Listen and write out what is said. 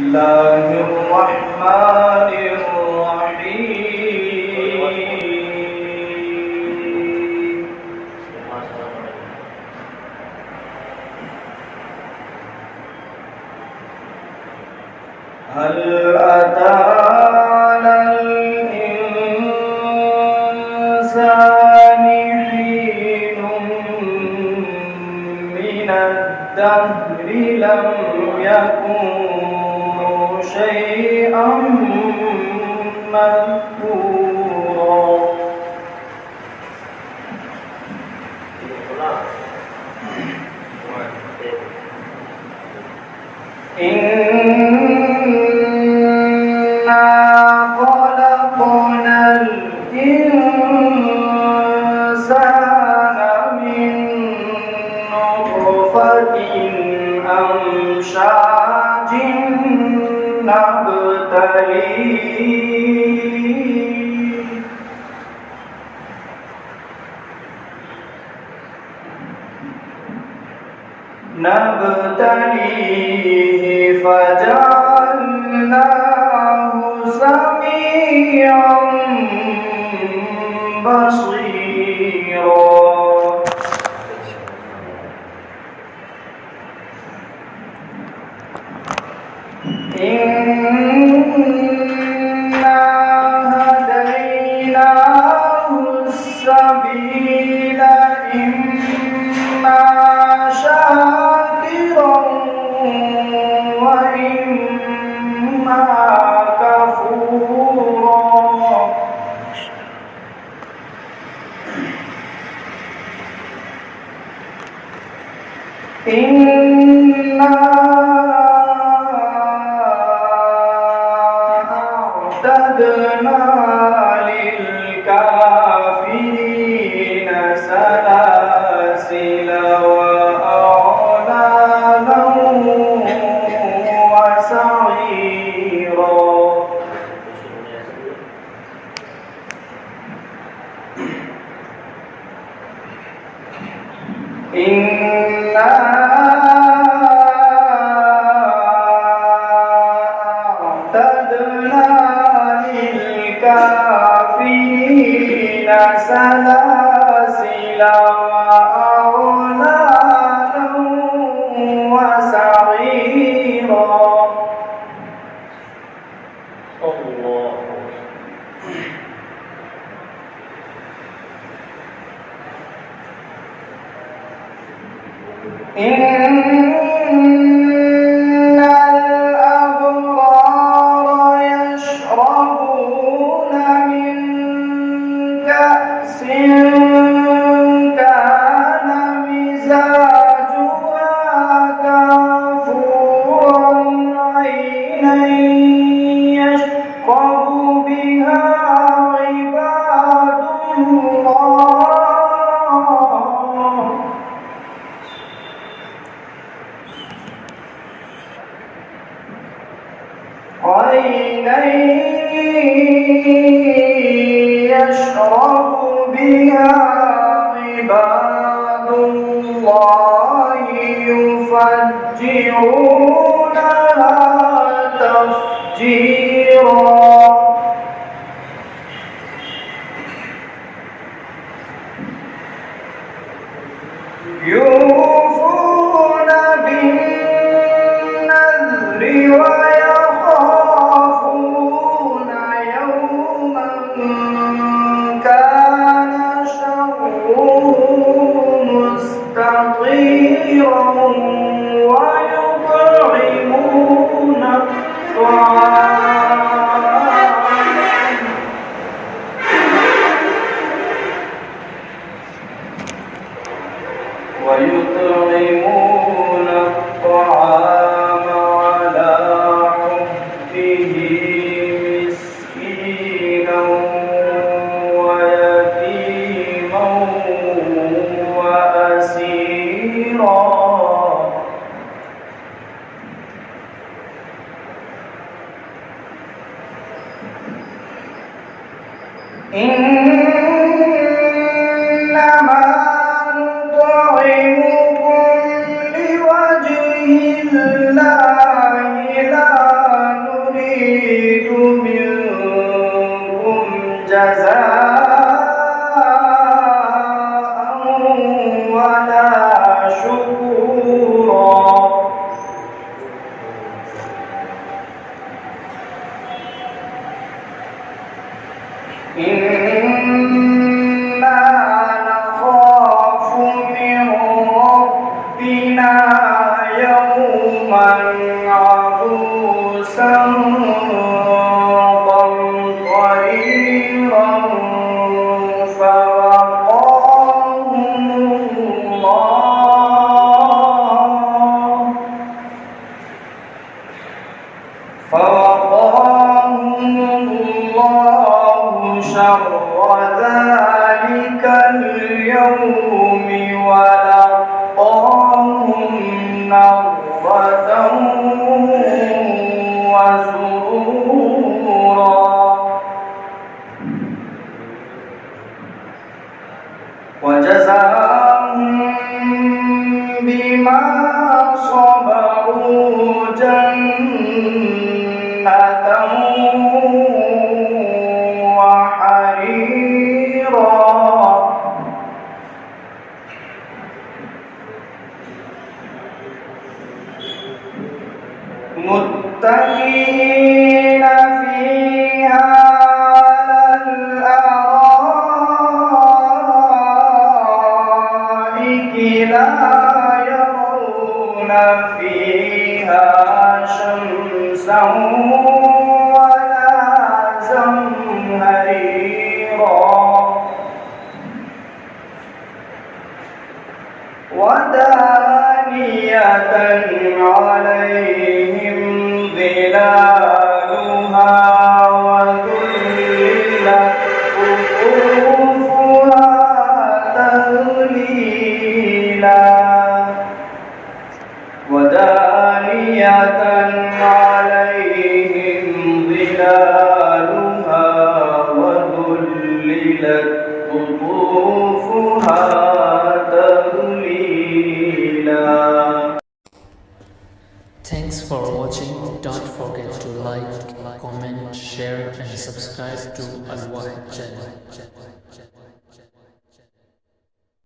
الله الرحمن الرحيم هل أتى على الإنسان حين من الدهر لم يكن شيئا مذكورا إنا خلقنا الإنسان من نطفة أمشاج نبتليه فجعلناه سميعا بصيرا إنا هديناه السبيل إما شاكرا وإما كفورا إنا أعتدنا للكافرين سلاسل وأغلالا وسعيرا إنا أعتدنا للكافرين سلاسل وأغلالا وسعيرا الله إن الأبرار يشربون من كأس كان مزاجها كافورا عينا يشرب بها عباد الله عينا يشرب بها عباد الله يفجرونها تفجيرا يوفون بالنذر ويخافون يوما كان شره مستطيرا ويطعمون الطعام على حبه مسكينا ويتيما وأسيرا إنما نطعمكم لوجه الله لا إنا نخاف من ربنا يوما عبوسا قمطريرا فوقاهم الله شر ذلك اليوم ولقاهم نضرة وسرورا وجزاهم بما صبروا جنة وحريرا متكئين فيها على الأرائك لا يرون فيها شمسا ولا زمهريرا ودانية عليهم ظلالها وذللت قطوفها تذليلا ودانية عليهم ظلالها وذللت قطوفها تذليلا. Thanks for watching. Don't forget to like, comment, share and subscribe to Al Wahid channel.